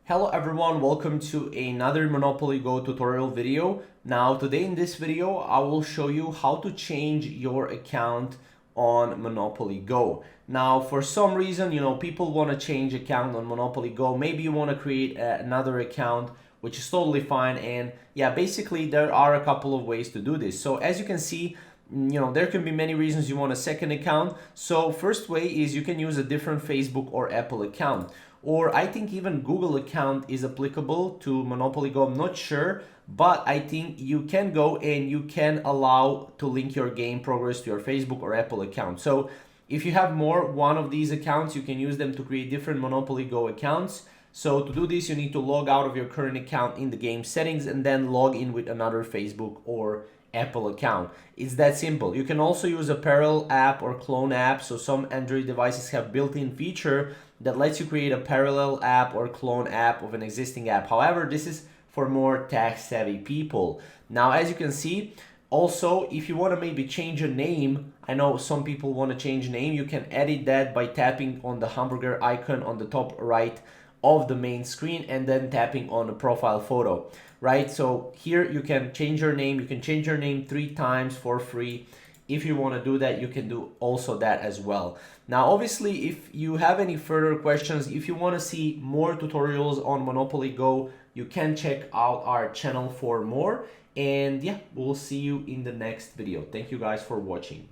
Hello everyone, welcome to another Monopoly Go tutorial video. Now today in this video I will show you how to change your account on Monopoly Go. Now for some reason, people want to change account on Monopoly Go. Maybe you want to create another account, which is totally fine. And yeah, basically there are a couple of ways to do this. So as you can see, there can be many reasons you want a second account. So first way is you can use a different Facebook or Apple account. Or I think even Google account is applicable to Monopoly Go. I'm not sure, but I think you can go and you can allow to link your game progress to your Facebook or Apple account. So if you have one of these accounts, you can use them to create different Monopoly Go accounts. So to do this, you need to log out of your current account in the game settings and then log in with another Facebook or Apple account. It's that simple. You can also use a parallel app or clone app. So some Android devices have built-in feature that lets you create a parallel app or clone app of an existing app. However, this is for more tech-savvy people. Now, as you can see, also, if you want to maybe change a name, I know some people want to change name, you can edit that by tapping on the hamburger icon on the top right of the main screen and then tapping on the profile photo, right? So here you can change your name. You can change your name 3 times for free. If you want to do that, you can do also that as well. Now, obviously, if you have any further questions, if you want to see more tutorials on Monopoly Go, you can check out our channel for more. And yeah, we'll see you in the next video. Thank you guys for watching.